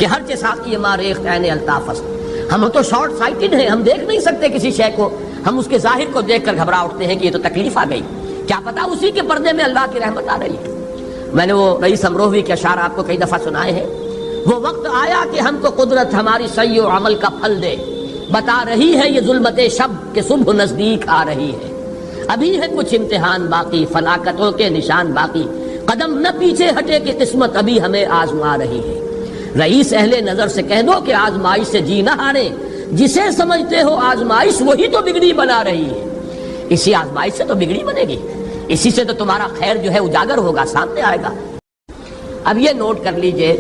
کہ ہر چے ساقی ما ریخت عین الطاف است. ہم تو شارٹ سائٹڈ ہیں، ہم دیکھ نہیں سکتے کسی شے کو، ہم اس کے ظاہر کو دیکھ کر گھبرا اٹھتے ہیں کہ یہ تو تکلیف آ گئی، کیا پتا اسی کے پردے میں اللہ کی رحمت آ رہی ہے. میں نے وہ رئیس امروہوی کے اشعار آپ کو کئی دفعہ سنائے ہیں. وہ وقت آیا کہ ہم کو قدرت ہماری سعی و عمل کا پھل دے، بتا رہی ہے یہ ظلمت شب کہ صبح نزدیک آ رہی ہے. ابھی ہے کچھ امتحان باقی، فلاکتوں کے نشان باقی، قدم نہ پیچھے ہٹے کہ قسمت ابھی ہمیں آزما رہی ہے. رئیس اہل نظر سے کہہ دو کہ آزمائش سے جی نہ ہارے، جسے سمجھتے ہو آزمائش وہی تو بگڑی بنا رہی ہے. اسی آزمائش سے تو بگڑی بنے گی، اسی سے تو تمہارا خیر جو ہے اجاگر ہوگا، سامنے آئے گا. اب یہ نوٹ کر لیجئے،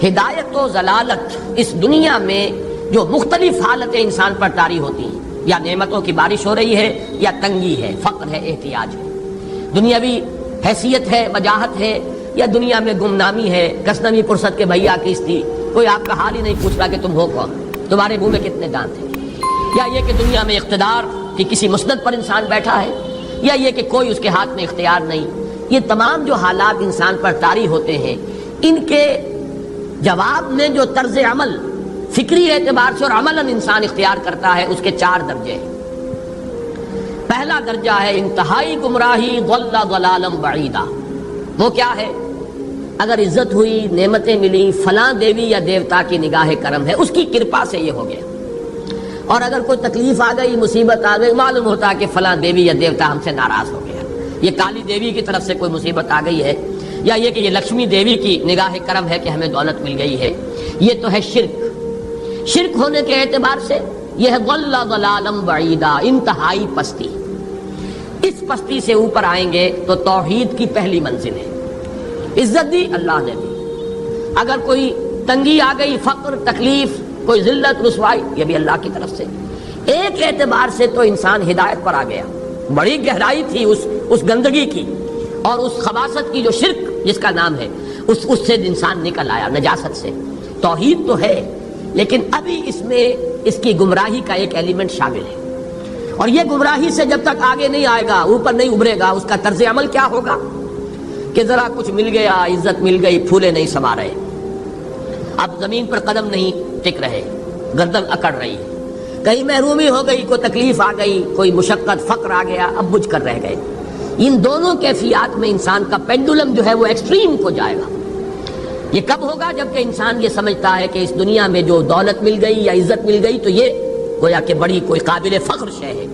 ہدایت و ضلالت اس دنیا میں جو مختلف حالتیں انسان پر طاری ہوتی ہیں، یا نعمتوں کی بارش ہو رہی ہے، یا تنگی ہے، فقر ہے، احتیاج ہے، دنیاوی حیثیت ہے، وجاہت ہے، یا دنیا میں گمنامی ہے، کسنوی پرست کے بھیا کس تھی، کوئی آپ کا حال ہی نہیں پوچھ رہا کہ تم ہو کون، تمہارے منہ میں کتنے دانت ہیں، یا یہ کہ دنیا میں اقتدار کی کسی مسند پر انسان بیٹھا ہے، یا یہ کہ کوئی اس کے ہاتھ میں اختیار نہیں. یہ تمام جو حالات انسان پر طاری ہوتے ہیں، ان کے جواب میں جو طرز عمل فکری اعتبار سے اور عملاً انسان اختیار کرتا ہے، اس کے 4 درجے ہیں. پہلا درجہ ہے انتہائی گمراہی، ضل ضلالا بعیدا. وہ کیا ہے؟ اگر عزت ہوئی، نعمتیں ملی، فلاں دیوی یا دیوتا کی نگاہ کرم ہے، اس کی کرپا سے یہ ہو گیا. اور اگر کوئی تکلیف آ گئی، مصیبت آ گئی، معلوم ہوتا ہے کہ فلاں دیوی یا دیوتا ہم سے ناراض ہو گیا، یہ کالی دیوی کی طرف سے کوئی مصیبت آ گئی ہے، یا یہ کہ یہ لکشمی دیوی کی نگاہ کرم ہے کہ ہمیں دولت مل گئی ہے. یہ تو ہے شرک. شرک ہونے کے اعتبار سے یہ ہے ضل ضلالا بعیدا، انتہائی پستی. اس پستی سے اوپر آئیں گے تو توحید کی پہلی منزل ہے. عزت دی اللہ نے دی، اگر کوئی تنگی آ گئی، فقر، تکلیف، کوئی ذلت، رسوائی، یہ بھی اللہ کی طرف سے. ایک اعتبار سے تو انسان ہدایت پر آ گیا. بڑی گہرائی تھی اس گندگی کی اور اس خباثت کی جو شرک جس کا نام ہے، اس سے انسان نکل آیا، نجاست سے. توحید تو ہے، لیکن ابھی اس میں اس کی گمراہی کا ایک ایلیمنٹ شامل ہے. اور یہ گمراہی سے جب تک آگے نہیں آئے گا، اوپر نہیں ابھرے گا، اس کا طرز عمل کیا ہوگا کہ ذرا کچھ مل گیا، عزت مل گئی، پھولے نہیں سما رہے، اب زمین پر قدم نہیں ٹک رہے، گردن اکڑ رہی ہے، کہیں محرومی ہو گئی، کوئی تکلیف آ گئی، کوئی مشقت، فقر آ گیا، اب بجھ کر رہ گئے. ان دونوں کیفیات میں انسان کا پینڈولم جو ہے وہ ایکسٹریم کو جائے گا. یہ کب ہوگا؟ جبکہ انسان یہ سمجھتا ہے کہ اس دنیا میں جو دولت مل گئی یا عزت مل گئی تو یہ گویا کہ بڑی کوئی قابل فخر شے ہے،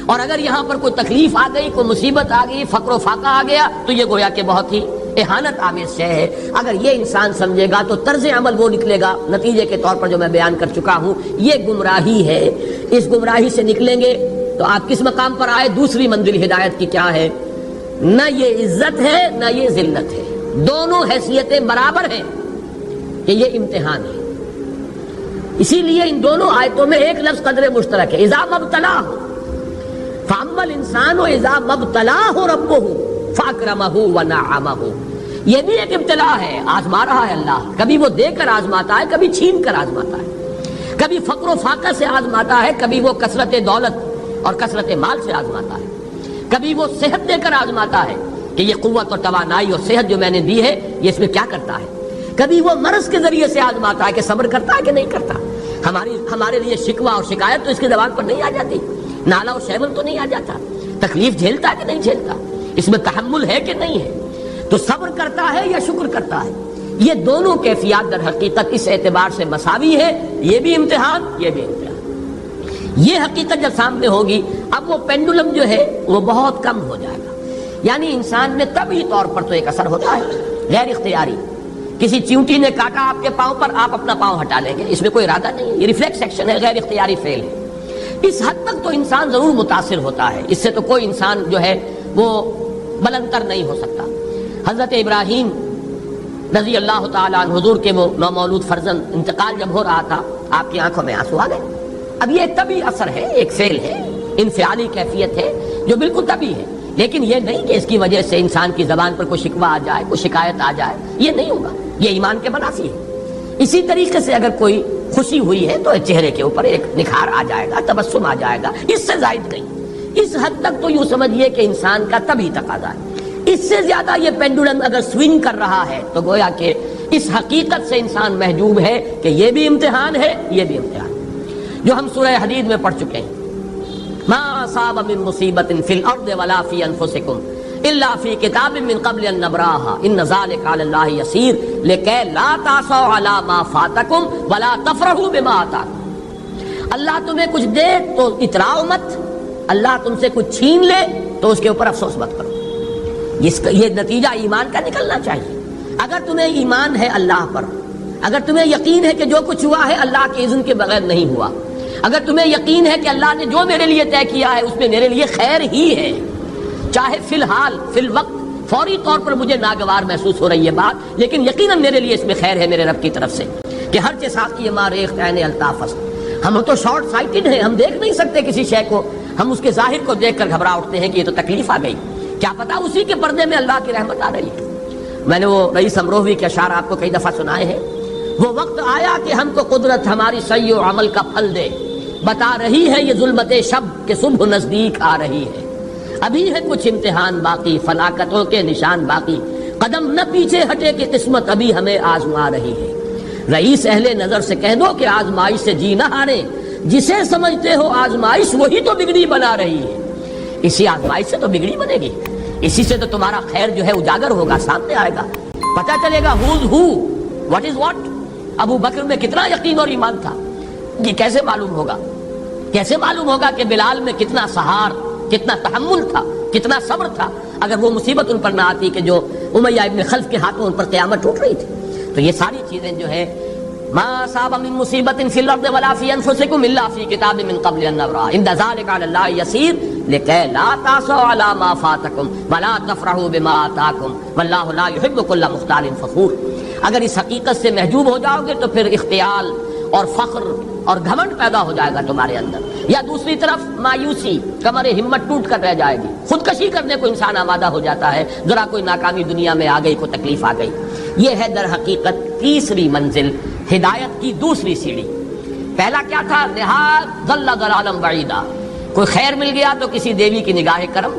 اور اگر یہاں پر کوئی تکلیف آ گئی، کوئی مصیبت آ گئی، فقر و فاقہ آ گیا تو یہ گویا کہ بہت ہی اہانت آمیز شے ہے. اگر یہ انسان سمجھے گا تو طرز عمل وہ نکلے گا نتیجے کے طور پر جو میں بیان کر چکا ہوں. یہ گمراہی ہے. اس گمراہی سے نکلیں گے تو آپ کس مقام پر آئے؟ دوسری منزل ہدایت کی کیا ہے؟ نہ یہ عزت ہے نہ یہ ذلت ہے، دونوں حیثیتیں برابر ہیں کہ یہ امتحان ہے. اسی لیے ان دونوں آیتوں میں ایک لفظ قدر مشترک ہے، اذا مبتلاہ فاما الانسان اذا مبتلاہ ربہ فاکرمہ ونعمہ. یہ بھی ایک ابتلا ہے، آزما رہا ہے اللہ. کبھی وہ دے کر آزماتا ہے، کبھی چھین کر آزماتا ہے، کبھی فقر و فاقہ سے آزماتا ہے، کبھی وہ کثرت دولت اور کثرت مال سے آزماتا ہے، کبھی وہ صحت دے کر آزماتا ہے کہ یہ قوت اور توانائی اور صحت جو میں نے دی ہے یہ اس میں کیا کرتا ہے، کبھی وہ مرض کے ذریعے سے آزماتا ہے کہ صبر کرتا ہے کہ نہیں کرتا. ہمارے لیے شکوہ اور شکایت تو اس کی زبان پر نہیں آ جاتی، نالا اور شیون تو نہیں آ جاتا، تکلیف جھیلتا ہے کہ نہیں جھیلتا، اس میں تحمل ہے کہ نہیں ہے، تو صبر کرتا ہے یا شکر کرتا ہے. یہ دونوں کیفیات در حقیقت اس اعتبار سے مساوی ہے، یہ بھی امتحان، یہ بھی امتحان. یہ حقیقت جب سامنے ہوگی اب وہ پینڈولم جو ہے وہ بہت کم ہو جائے گا. یعنی انسان میں طبعی طور پر تو ایک اثر ہوتا ہے غیر اختیاری. کسی چیونٹی نے کاٹا آپ کے پاؤں پر، آپ اپنا پاؤں ہٹا لیں گے، اس میں کوئی ارادہ نہیں ہے، یہ ریفلیکس ایکشن ہے، غیر اختیاری فعل ہے. اس حد تک تو انسان ضرور متاثر ہوتا ہے، اس سے تو کوئی انسان جو ہے وہ بلندر نہیں ہو سکتا. حضرت ابراہیم رضی اللہ تعالیٰ عنہ حضور کے وہ نومولود فرزند انتقال جب ہو رہا تھا، آپ کی آنکھوں میں آنسو آ گئے. اب یہ ایک طبعی اثر ہے، ایک فعل ہے، انفعالی کیفیت ہے جو بالکل طبعی ہے، لیکن یہ نہیں کہ اس کی وجہ سے انسان کی زبان پر کوئی شکوہ آ جائے، کوئی شکایت آ جائے، یہ نہیں ہوگا، یہ ایمان کے منافی ہے. اسی طریقے سے اگر کوئی خوشی ہوئی ہے تو چہرے کے اوپر ایک نکھار آ جائے گا، تبسم آ جائے گا، اس سے زائد نہیں. اس حد تک تو یوں سمجھیے کہ انسان کا طبعی تقاضا ہے. اس سے زیادہ یہ پینڈولم اگر سوئنگ کر رہا ہے تو گویا کہ اس حقیقت سے انسان محجوب ہے کہ یہ بھی امتحان ہے، یہ بھی امتحان جو ہم سورہ حدید میں پڑھ چکے ہیں. ما اصاب من مصیبت فی الارض ولا فی انفسکم الا فی کتاب من قبل ان نبراها ان ذلک علی اللہ یسیر لکی لا تعصوا علی ما فاتکم ولا تفرحوا بما آتاکم. اللہ تمہیں کچھ دے تو اتراؤ مت، اللہ تم سے کچھ چھین لے تو اس کے اوپر افسوس مت کرو. یہ نتیجہ ایمان کا نکلنا چاہیے. اگر تمہیں ایمان ہے اللہ پر، اگر تمہیں یقین ہے کہ جو کچھ ہوا ہے اللہ کے اذن کے بغیر نہیں ہوا، اگر تمہیں یقین ہے کہ اللہ نے جو میرے لیے طے کیا ہے اس میں میرے لیے خیر ہی ہے، چاہے فی الحال فی الوقت فوری طور پر مجھے ناگوار محسوس ہو رہی ہے بات، لیکن یقیناً میرے لیے اس میں خیر ہے میرے رب کی طرف سے کہ ہر ساقی ما ریخت عین الطاف است. ہم تو شارٹ سائٹڈ ہیں، ہم دیکھ نہیں سکتے کسی شے کو، ہم اس کے ظاہر کو دیکھ کر گھبرا اٹھتے ہیں کہ یہ تو تکلیف آ گئی، کیا پتا اسی کے پردے میں اللہ کی رحمت آ رہی ہے. میں نے وہ رئیس امروہوی کے اشعار آپ کو کئی دفعہ سنائے ہیں. وہ وقت آیا کہ ہم کو قدرت ہماری سعی و عمل کا پھل دے، بتا رہی ہے یہ ظلمت شب کہ صبح نزدیک آ رہی ہے. ابھی ہے کچھ امتحان باقی، فلاکتوں کے نشان باقی، قدم نہ پیچھے ہٹے کہ قسمت ابھی ہمیں آزما رہی ہے. رئیس اہل نظر سے کہہ دو کہ آزمائش سے جی نہ ہارے، جسے سمجھتے ہو آزمائش وہی تو بگڑی بنا رہی ہے. اسی آزمائش سے تو بگڑی بنے گی، اسی سے تو تمہارا خیر جو ہے اجاگر ہوگا، سامنے آئے گا، پتہ چلے گا who's who, what is what. ابو بکر میں کتنا یقین اور ایمان تھا، یہ کیسے معلوم ہوگا؟ کیسے معلوم ہوگا کہ بلال میں کتنا سہار، کتنا تحمل تھا، کتنا صبر تھا، اگر وہ مصیبت ان پر نہ آتی کہ جو امیہ ابن خلف کے ہاتھوں ان پر قیامت ٹوٹ رہی تھی. تو یہ ساری چیزیں جو ہے ما اصاب من مصیبت فی الارض ولا فی انفسکم الا فی کتاب من قبل ان نبرأ ان ذلک علی اللہ یسیر لکی لا تعصوا علی ما فاتکم ولا تفرحوا بما آتاکم واللہ لا یحب کل مختال فخور. اگر اس حقیقت سے محجوب ہو جاؤ گے تو پھر اختیال اور فخر اور گھمنڈ پیدا ہو جائے گا تمہارے اندر، یا دوسری طرف مایوسی، کمر ہمت ٹوٹ کر رہ جائے گی، خودکشی کرنے کو انسان آمادہ ہو جاتا ہے ذرا کوئی ناکامی دنیا میں آ گئی، کوئی تکلیف آ گئی. یہ ہے در حقیقت تیسری منزل، ہدایت کی دوسری سیڑھی. پہلا کیا تھا؟ نہاد ضل ضلالا بعیدا، کوئی خیر مل گیا تو کسی دیوی کی نگاہ کرم،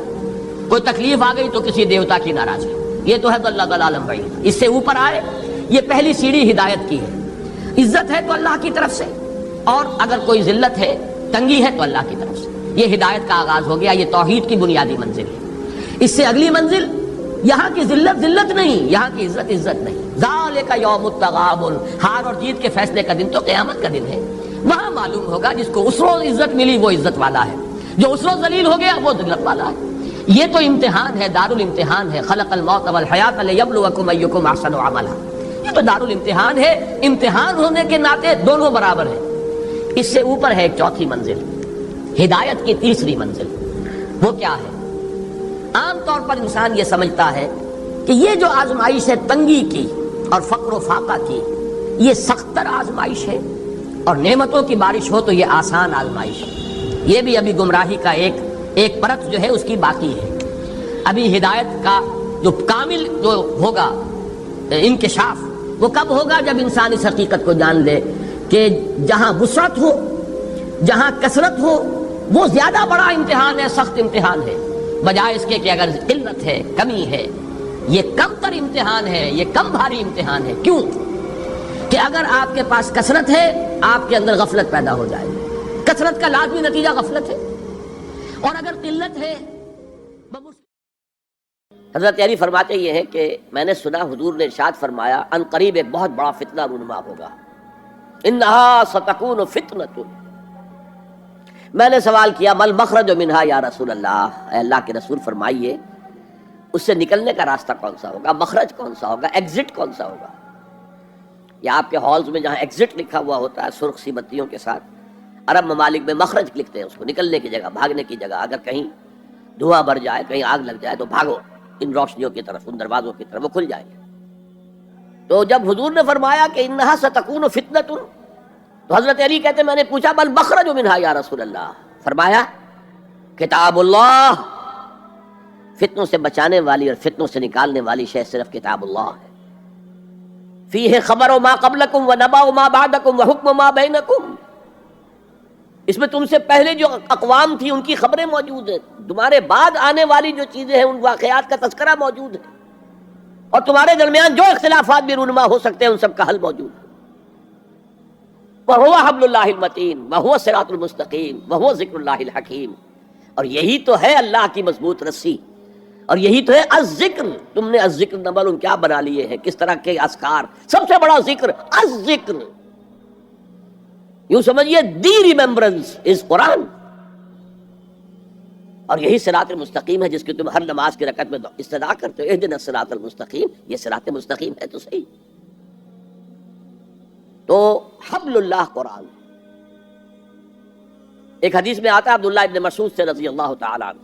کوئی تکلیف آ گئی تو کسی دیوتا کی ناراضگی، یہ تو ہے ضل ضلالا بعیدا. اس سے اوپر آئے، یہ پہلی سیڑھی ہدایت کی ہے. عزت ہے تو اللہ کی طرف سے، اور اگر کوئی ذلت ہے، تنگی ہے تو اللہ کی طرف سے. یہ ہدایت کا آغاز ہو گیا، یہ توحید کی بنیادی منزل ہے. اس سے اگلی منزل، یہاں کی ذلت ذلت نہیں، یہاں کی عزت عزت نہیں. ذالک یوم التغابن، ہار اور جیت کے فیصلے کا دن تو قیامت کا دن ہے. وہاں معلوم ہوگا جس کو اس روز عزت ملی وہ عزت والا ہے، جو اس روز ذلیل ہو گیا وہ ذلت والا ہے. یہ تو امتحان ہے، دار الامتحان ہے. خلق الموت والحیات لیبلوکم ایکم احسن عملا، یہ تو دار الامتحان ہے. امتحان ہونے کے ناطے دونوں برابر ہیں. اس سے اوپر ہے ایک چوتھی منزل، ہدایت کی تیسری منزل. وہ کیا ہے؟ عام طور پر انسان یہ سمجھتا ہے کہ یہ جو آزمائش ہے تنگی کی اور فقر و فاقہ کی، یہ سخت تر آزمائش ہے، اور نعمتوں کی بارش ہو تو یہ آسان آزمائش ہے. یہ بھی ابھی گمراہی کا ایک پرت جو ہے اس کی باقی ہے. ابھی ہدایت کا جو کامل جو ہوگا انکشاف وہ کب ہوگا؟ جب انسان اس حقیقت کو جان لے کہ جہاں وسعت ہو، جہاں کثرت ہو، وہ زیادہ بڑا امتحان ہے، سخت امتحان ہے، بجائے اس کے کہ اگر قلت ہے، کمی ہے، یہ کم تر امتحان ہے، یہ کم بھاری امتحان ہے. کیوں کہ اگر آپ کے پاس کثرت ہے آپ کے اندر غفلت پیدا ہو جائے گی، کثرت کا لازمی نتیجہ غفلت ہے، اور اگر قلت ہے. حضرت علی فرماتے یہ ہیں کہ میں نے سنا حضور نے ارشاد فرمایا ان قریب ایک بہت بڑا فتنہ رونما ہوگا، انہا ستکون فتنۃ. میں نے سوال کیا مل مخرج منہا یا رسول اللہ، اے اللہ کے رسول فرمائیے اس سے نکلنے کا راستہ کون سا ہوگا، مخرج کون سا ہوگا، ایگزٹ کون سا ہوگا. یا آپ کے ہالز میں جہاں ایگزٹ لکھا ہوا ہوتا ہے سرخ سی بتیوں کے ساتھ، عرب ممالک میں مخرج لکھتے ہیں اس کو، نکلنے کی جگہ، بھاگنے کی جگہ. اگر کہیں دھواں بھر جائے، کہیں آگ لگ جائے تو بھاگو ان روشنیوں کی طرف، ان دروازوں کی طرف، وہ کھل جائیں گے. تو جب حضور نے فرمایا کہ انہا ستکون فتنۃ، تو حضرت علی کہتے میں نے پوچھا بل مخرج منہا یا رسول اللہ، فرمایا کتاب اللہ. فتنوں سے بچانے والی اور فتنوں سے نکالنے والی شے صرف کتاب اللہ ہے. فیہ خبر ما قبلکم ونبأ ما بعدکم وحکم ما بینکم. اس میں تم سے پہلے جو اقوام تھی ان کی خبریں موجود ہیں، تمہارے بعد آنے والی جو چیزیں ہیں ان واقعات کا تذکرہ موجود ہے. اور تمہارے درمیان جو اختلافات بھی رونما ہو سکتے ہیں ان سب کا حل موجود ہے. وَهُوَ حَبْلُ اللَّهِ الْمَتِينُ وَهُوَ الصِّرَاطُ الْمُسْتَقِيمُ وَهُوَ ذِكْرُ اللَّهِ الْحَكِيمُ. اور یہی تو ہے اللہ کی مضبوط رسی، اور یہی تو ہے الذکر. تم نے الذکر نہ معلوم کیا بنا لیے ہیں، کس طرح کے اذکار. سب سے بڑا ذکر الذکر، یوں سمجھیے دی ریممبرنس از قرآن. اور یہی صراط المستقیم ہے جس کی تم ہر نماز کی رکعت میں استدعا کرتے ہو، اہدنا الصراط المستقیم. یہ صراط مستقیم ہے تو صحیح. تو حبل اللہ قرآن. ایک حدیث میں آتا ہے عبداللہ ابن مسعود سے رضی اللہ تعالیٰ عنہ،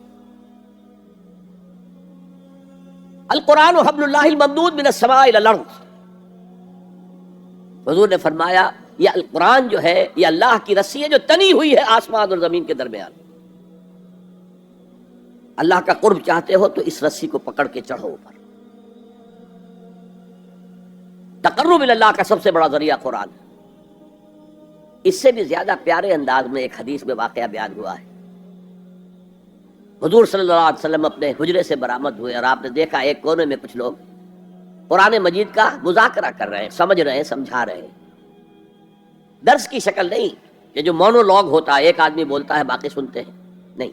القرآن حبل اللہ الممدود من السماء الى الارض. حضور نے فرمایا یہ القرآن جو ہے یہ اللہ کی رسی ہے جو تنی ہوئی ہے آسمان اور زمین کے درمیان. اللہ کا قرب چاہتے ہو تو اس رسی کو پکڑ کے چڑھو اوپر. تقرب اللہ کا سب سے بڑا ذریعہ قرآن ہے. اس سے بھی زیادہ پیارے انداز میں ایک حدیث میں واقعہ بیان ہوا ہے. حضور صلی اللہ علیہ وسلم اپنے حجرے سے برآمد ہوئے اور آپ نے دیکھا ایک کونے میں کچھ لوگ قرآن مجید کا مذاکرہ کر رہے ہیں، سمجھ رہے ہیں، سمجھا رہے ہیں. درس کی شکل نہیں کہ جو مونولوگ ہوتا ہے، ایک آدمی بولتا ہے باقی سنتے ہیں، نہیں.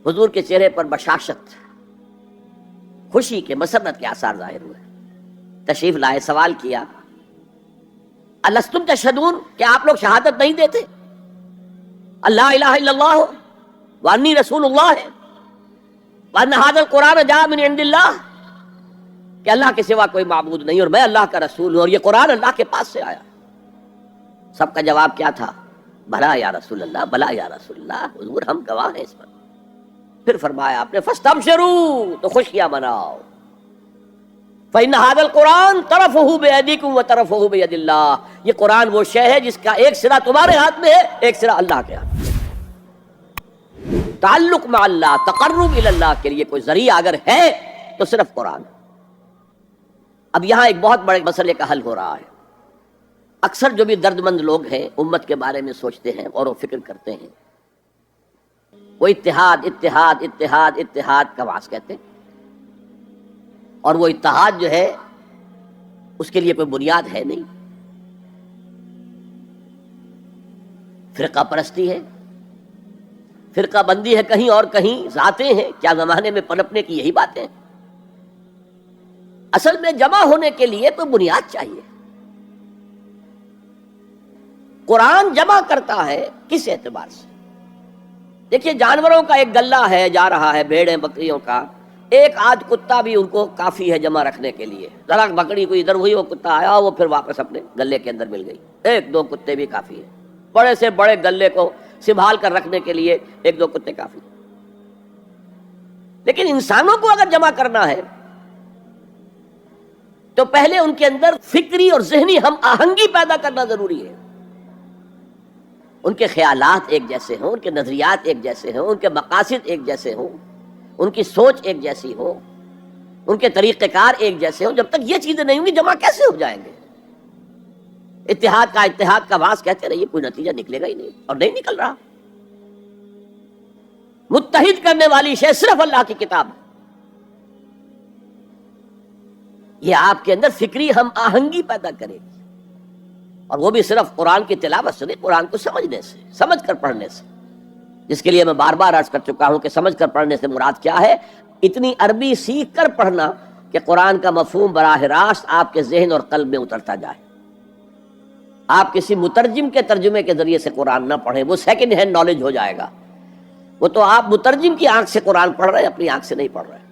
حضور کے چہرے پر بشاشت، خوشی کے، مسرت کے آثار ظاہر ہوئے. تشریف لائے، سوال کیا الستم تشہدون، کیا آپ لوگ شہادت نہیں دیتے اللہ الہ الا اللہ وانی رسول اللہ وان ھذا القرآن جاء من عند اللہ، کہ اللہ کے سوا کوئی معبود نہیں اور میں اللہ کا رسول ہوں اور یہ قرآن اللہ کے پاس سے آیا. سب کا جواب کیا تھا؟ بھلا یا رسول اللہ، بھلا یا رسول اللہ، حضور ہم گواہ ہیں اس پر. پھر فرمایا آپ نے فاستبشروا، تو خوشیاں مناؤ. فإن هذا القرآن طرفه بأيديكم وطرفه بيد اللہ، یہ قرآن وہ شے ہے جس کا ایک سرا تمہارے ہاتھ میں ہے، ایک سرا اللہ کے ہاتھ میں. تعلق مع اللہ، تقرب الی اللہ کے لیے کوئی ذریعہ اگر ہے تو صرف قرآن. اب یہاں ایک بہت بڑے مسئلے کا حل ہو رہا ہے. اکثر جو بھی درد مند لوگ ہیں امت کے بارے میں سوچتے ہیں اور وہ فکر کرتے ہیں، وہ اتحاد اتحاد اتحاد اتحاد کا واس کہتے ہیں، اور وہ اتحاد جو ہے اس کے لیے کوئی بنیاد ہے نہیں. فرقہ پرستی ہے، فرقہ بندی ہے، کہیں اور کہیں ذاتیں ہیں. کیا زمانے میں پنپنے کی یہی باتیں ہیں. اصل میں جمع ہونے کے لیے کوئی بنیاد چاہیے. قرآن جمع کرتا ہے کس اعتبار سے؟ دیکھیے جانوروں کا ایک گلہ ہے جا رہا ہے، بھیڑیں بکریوں کا، ایک آدھ کتا بھی ان کو کافی ہے جمع رکھنے کے لیے. ذرا بکری کو ادھر ہوئی، وہ کتا آیا، وہ پھر واپس اپنے گلے کے اندر مل گئی. ایک دو کتے بھی کافی ہے. بڑے سے بڑے گلے کو سنبھال کر رکھنے کے لیے ایک دو کتے کافی. لیکن انسانوں کو اگر جمع کرنا ہے تو پہلے ان کے اندر فکری اور ذہنی ہم آہنگی پیدا کرنا ضروری ہے. ان کے خیالات ایک جیسے ہوں، ان کے نظریات ایک جیسے ہوں، ان کے مقاصد ایک جیسے ہوں، ان کی سوچ ایک جیسی ہو، ان کے طریقہ کار ایک جیسے ہوں. جب تک یہ چیزیں نہیں ہوں گی جمع کیسے ہو جائیں گے؟ اتحاد کا واس کہتے رہیے، کوئی نتیجہ نکلے گا ہی نہیں، اور نہیں نکل رہا. متحد کرنے والی شے صرف اللہ کی کتاب ہے. یہ آپ کے اندر فکری ہم آہنگی پیدا کرے گی، اور وہ بھی صرف قرآن کی تلاوت سے نہیں، قرآن کو سمجھنے سے، سمجھ کر پڑھنے سے. جس کے لیے میں بار بار عرض کر چکا ہوں کہ سمجھ کر پڑھنے سے مراد کیا ہے؟ اتنی عربی سیکھ کر پڑھنا کہ قرآن کا مفہوم براہ راست آپ کے ذہن اور قلب میں اترتا جائے. آپ کسی مترجم کے ترجمے کے ذریعے سے قرآن نہ پڑھیں، وہ سیکنڈ ہینڈ نالج ہو جائے گا. وہ تو آپ مترجم کی آنکھ سے قرآن پڑھ رہے ہیں، اپنی آنکھ سے نہیں پڑھ رہے.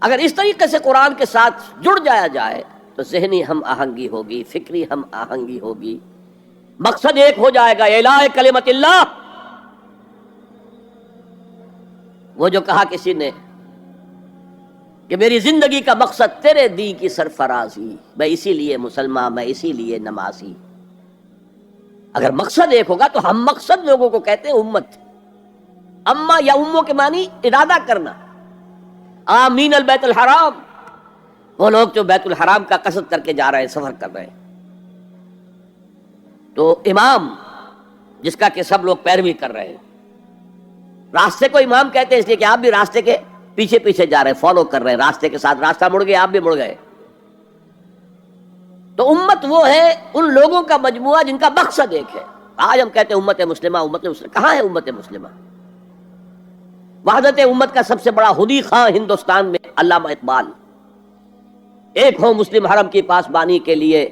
اگر اس طریقے سے قرآن کے ساتھ جڑ جایا جائے تو ذہنی ہم آہنگی ہوگی، فکری ہم آہنگی ہوگی، مقصد ایک ہو جائے گا، اعلاء کلمت اللہ. وہ جو کہا کسی نے کہ میری زندگی کا مقصد تیرے دین کی سرفرازی، میں اسی لیے مسلمان، میں اسی لیے نمازی. اگر مقصد ایک ہوگا تو ہم مقصد لوگوں کو کہتے ہیں امت. اما یا اموں کے معنی ارادہ کرنا. آمین البیت الحرام، وہ لوگ جو بیت الحرام کا قصد کر کے جا رہے ہیں، سفر کر رہے ہیں. تو امام جس کا کہ سب لوگ پیروی کر رہے ہیں، راستے کو امام کہتے ہیں اس لیے کہ آپ بھی راستے کے پیچھے پیچھے جا رہے ہیں، فالو کر رہے ہیں، راستے کے ساتھ راستہ مڑ گیا، آپ بھی مڑ گئے. تو امت وہ ہے ان لوگوں کا مجموعہ جن کا مقصد ایک ہے. آج ہم کہتے ہیں امت مسلمہ، امت مسلمہ. کہاں ہے امت مسلمہ؟ وحدت امت کا سب سے بڑا خودی خواہ ہندوستان میں علامہ اقبال. ایک ہو مسلم حرم کی پاسبانی کے لیے،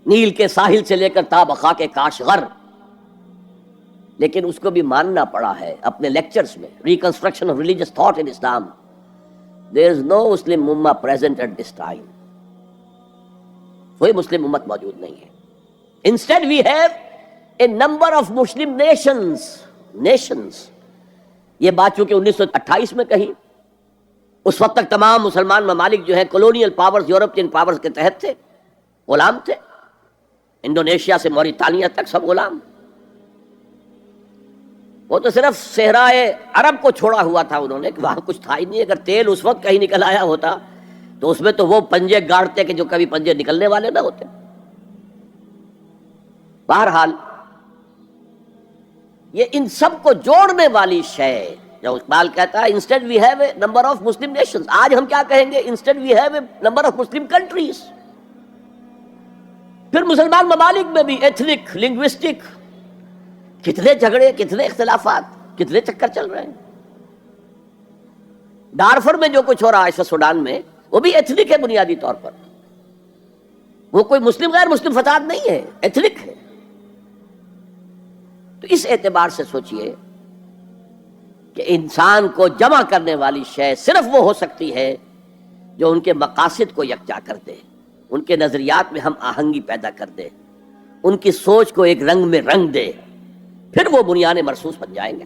نیل کے ساحل سے لے کر تا بقا کے کاشغر. لیکن اس کو بھی ماننا پڑا ہے اپنے لیکچرز میں. Reconstruction of religious thought in Islam. There is no Muslim امہ پریزنٹ ایٹ دس ٹائم. کوئی مسلم امت موجود نہیں ہے. Instead we have a number of Muslim nations. یہ بات چونکہ 1928 میں کہی، اس وقت تک تمام مسلمان ممالک جو ہیں کولونیل پاورز، یورپین پاورز کے تحت تھے، غلام تھے. انڈونیشیا سے موریتانیہ تک سب غلام. وہ تو صرف صحرائے عرب کو چھوڑا ہوا تھا انہوں نے، کہ وہاں کچھ تھا ہی نہیں. اگر تیل اس وقت کہیں نکل آیا ہوتا تو اس میں تو وہ پنجے گاڑتے کہ جو کبھی پنجے نکلنے والے نہ ہوتے. بہرحال یہ ان سب کو جوڑنے والی شے جو اقبال کہتا ہے instead we have a number of Muslim nations. آج ہم کیا کہیں گے؟ Instead we have a number of Muslim countries. پھر مسلمان ممالک میں بھی ایتھنک، لنگوسٹک، کتنے جھگڑے، کتنے اختلافات، کتنے چکر چل رہے ہیں. ڈارفر میں جو کچھ ہو رہا ہے سوڈان میں، وہ بھی ایتھنک ہے بنیادی طور پر. وہ کوئی مسلم غیر مسلم فساد نہیں ہے، ایتھنک ہے. تو اس اعتبار سے سوچئے کہ انسان کو جمع کرنے والی شے صرف وہ ہو سکتی ہے جو ان کے مقاصد کو یکجا کر دے، ان کے نظریات میں ہم آہنگی پیدا کر دے، ان کی سوچ کو ایک رنگ میں رنگ دے. پھر وہ بنیان مرصوص بن جائیں گے.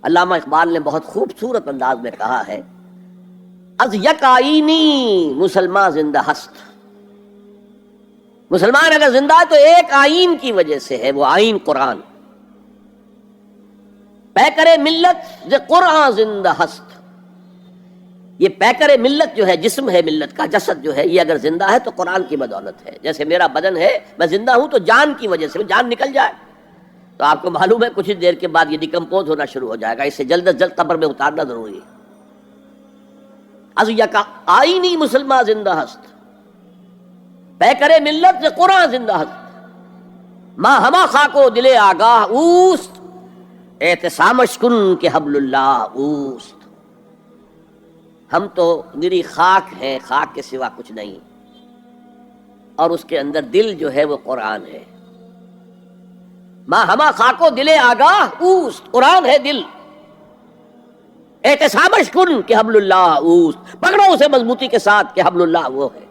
علامہ اقبال نے بہت خوبصورت انداز میں کہا ہے، از یک آئینی مسلمان زندہ ہست. مسلمان اگر زندہ ہے تو ایک آئین کی وجہ سے ہے، وہ آئین قرآن. پیکر ملت ز قرآن زندہ ہست. یہ پیکر ملت جو ہے، جسم ہے ملت کا، جسد جو ہے، یہ اگر زندہ ہے تو قرآن کی بدولت ہے. جیسے میرا بدن ہے، میں زندہ ہوں تو جان کی وجہ سے. جان نکل جائے تو آپ کو معلوم ہے کچھ دیر کے بعد یہ ڈیکمپوز ہونا شروع ہو جائے گا. اسے جلد از جلد قبر میں اتارنا ضروری ہے. از یکا آئینی مسلمان زندہ ہست، پیکر ملت ز قرآن زندہ ہست. ماں ہما خاکو دل آگاہ اوست، اعتصامش کن کہ حبل اللہ اوست. ہم تو نری خاک ہیں، خاک کے سوا کچھ نہیں، اور اس کے اندر دل جو ہے وہ قرآن ہے. ماں ہما خاکو دل آگاہ اوست، قرآن ہے دل. اعتصامش کن کہ حبل اللہ اوست، پکڑو اسے مضبوطی کے ساتھ کہ حبل اللہ وہ ہے.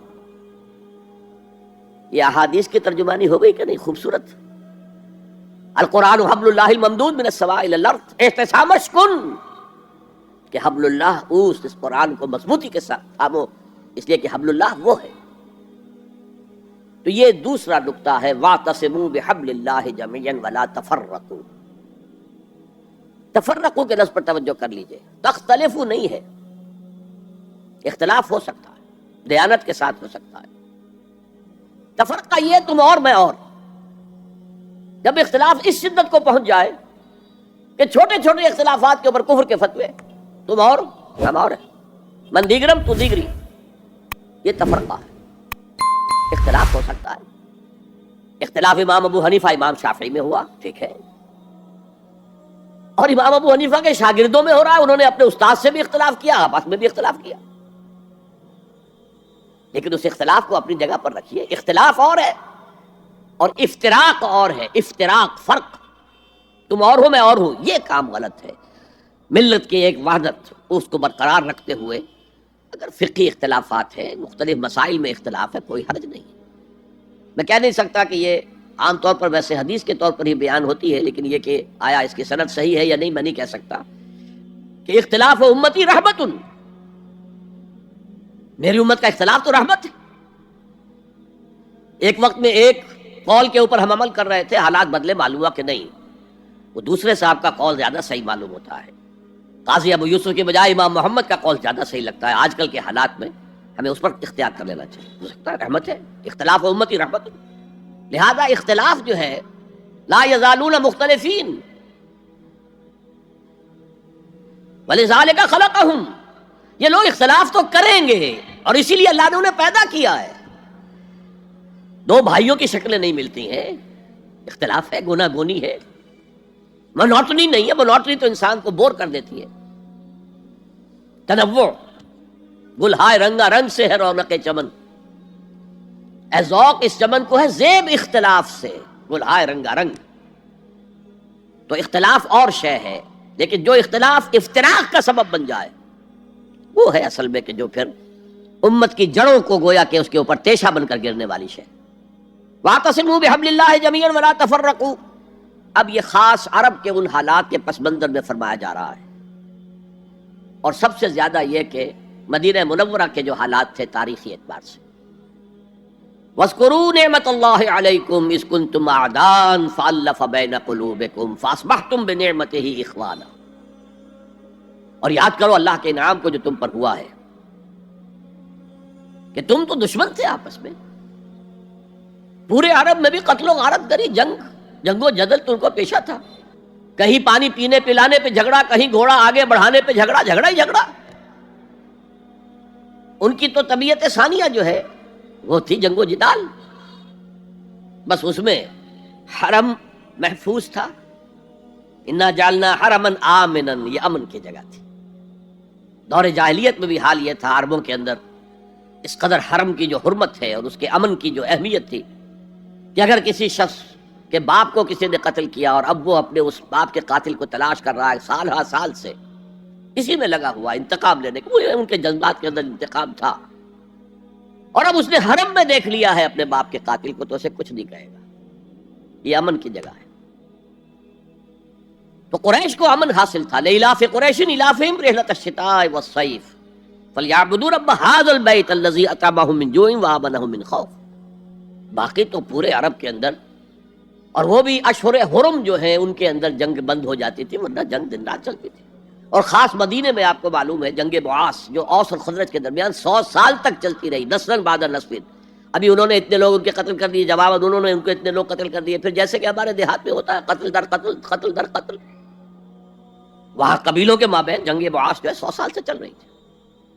یہ احادیث کی ترجمانی ہو گئی کہ نہیں خوبصورت؟ القرآن حبل اللہ الممدود من السماء الی الارض، اعتصامش کن کہ حبل اللہ اوست. اس قرآن کو مضبوطی کے ساتھ تھامو، اس لیے کہ حبل اللہ وہ ہے. تو یہ دوسرا نقطہ ہے، واعتصموا بحبل اللہ جميعا ولا تفرقوا. تفرقوا کے لفظ پر توجہ کر لیجئے. تختلفوا نہیں ہے، اختلاف ہو سکتا ہے، دیانت کے ساتھ ہو سکتا ہے. تفرقہ یہ تم اور میں اور. جب اختلاف اس شدت کو پہنچ جائے کہ چھوٹے چھوٹے اختلافات کے اوپر کفر کے فتوے، تم اور ہم اور، من دیگرم تو دیگری، یہ تفرقہ ہے. اختلاف ہو سکتا ہے. اختلاف امام ابو حنیفہ امام شافعی میں ہوا، ٹھیک ہے، اور امام ابو حنیفہ کے شاگردوں میں ہو رہا ہے. انہوں نے اپنے استاد سے بھی اختلاف کیا، آپس میں بھی اختلاف کیا. لیکن اس اختلاف کو اپنی جگہ پر رکھیے. اختلاف اور ہے اور افتراق اور ہے. افتراق، فرق، تم اور ہو میں اور ہوں، یہ کام غلط ہے. ملت کی ایک وحدت اس کو برقرار رکھتے ہوئے اگر فقہی اختلافات ہیں، مختلف مسائل میں اختلاف ہے، کوئی حرج نہیں. میں کہہ نہیں سکتا کہ یہ عام طور پر ویسے حدیث کے طور پر ہی بیان ہوتی ہے، لیکن یہ کہ آیا اس کی سند صحیح ہے یا نہیں میں نہیں کہہ سکتا. کہ اختلاف امتی رحمت، میری امت کا اختلاف تو رحمت ہے. ایک وقت میں ایک قول کے اوپر ہم عمل کر رہے تھے، حالات بدلے، معلوم ہوا کہ نہیں، وہ دوسرے صاحب کا قول زیادہ صحیح معلوم ہوتا ہے. قاضی ابو یوسف کے بجائے امام محمد کا قول زیادہ صحیح لگتا ہے. آج کل کے حالات میں ہمیں اس پر اختیار کر لینا چاہیے. ہو سکتا ہے رحمت ہے، اختلاف امتی رحمت. لہذا اختلاف جو ہے لا یزالون مختلفین، وَلِذَٰلِكَ خَلَقَهُمْ، یہ لوگ اختلاف تو کریں گے اور اسی لیے اللہ نے انہیں پیدا کیا ہے۔ دو بھائیوں کی شکلیں نہیں ملتی ہیں، اختلاف ہے، گنا گونی ہے، مونوٹنی نہیں ہے، مونوٹنی تو انسان کو بور کر دیتی ہے۔ تنوع، گلہائے رنگا رنگ سے ہے رونق چمن، اے ذوق اس چمن کو ہے زیب اختلاف سے، گلہائے رنگا رنگ۔ تو اختلاف اور شے ہے، لیکن جو اختلاف افتراق کا سبب بن جائے وہ ہے اصل میں کہ جو پھر امت کی جڑوں کو گویا کہ اس کے اوپر تیشہ بن کر گرنے والی شے۔ وَاعْتَصِمُوا بِحَبْلِ اللَّهِ جَمِيعًا وَلَا تَفَرَّقُوا، اب یہ خاص عرب کے ان حالات کے پس منظر میں فرمایا جا رہا ہے، اور سب سے زیادہ یہ کہ مدینہ منورہ کے جو حالات تھے تاریخی اعتبار سے۔ وَاذْكُرُوا نِعْمَتَ اللَّهِ عَلَيْكُمْ إِذْ كُنْتُمْ أَعْدَاءً فَأَلَّفَ بَيْنَ قُلُوبِكُمْ فَأَصْبَحْتُمْ بِنِعْمَتِهِ إِخْوَانًا، اور یاد کرو اللہ کے انعام کو جو تم پر ہوا ہے کہ تم تو دشمن تھے آپس میں، پورے عرب میں بھی قتل و غارت گری، جنگ و جدل تو ان کو پیشہ تھا، کہیں پانی پینے پلانے پہ جھگڑا، کہیں گھوڑا آگے بڑھانے پہ جھگڑا، جھگڑا ہی جھگڑا۔ ان کی تو طبیعت ثانیہ جو ہے وہ تھی جنگ و جدال، بس اس میں حرم محفوظ تھا، انا جعلنا حرما آمنا، یہ امن کی جگہ تھی۔ دور جاہلیت میں بھی حال یہ تھا، عربوں کے اندر اس قدر حرم کی جو حرمت ہے اور اس کے امن کی جو اہمیت تھی کہ اگر کسی شخص کے باپ کو کسی نے قتل کیا اور اب وہ اپنے اس باپ کے قاتل کو تلاش کر رہا ہے سال ہا سال سے، اسی میں لگا ہوا انتقام لینے کو، ان کے جذبات کے اندر انتقام تھا، اور اب اس نے حرم میں دیکھ لیا ہے اپنے باپ کے قاتل کو تو اسے کچھ نہیں کہے گا، یہ امن کی جگہ ہے۔ تو قریش کو امن حاصل تھا، لإلاف قریش إِلَافِهِمْ رِحْلَةَ الشِّتَاءِ وَالصَّيْفِ فَلْيَعْبُدُوا رَبَّ هَٰذَا الْبَيْتِ الَّذِي أَطْعَمَهُم مِّن جُوعٍ وَآمَنَهُم مِّن خَوْفٍ۔ باقی تو پورے عرب کے اندر، اور وہ بھی اشہر حرم جو ہیں ان کے اندر جنگ بند ہو جاتی تھی، ورنہ جنگ دن رات چلتی تھی، اور خاص مدینے میں آپ کو معلوم ہے جنگ بعاث جو اوس اور خزرج کے درمیان 100 سال تک چلتی رہی، نسلاً بعد نسل۔ ابھی انہوں نے اتنے لوگ ان کے قتل کر دیے، جواب انہوں نے ان کو اتنے لوگ قتل کر دیے، پھر جیسے کہ ہمارے دیہات میں ہوتا ہے قتل در قتل، قتل در قتل، وہاں قبیلوں کے مابین جنگ بعاث جو ہے 100 سال سے چل رہی تھی۔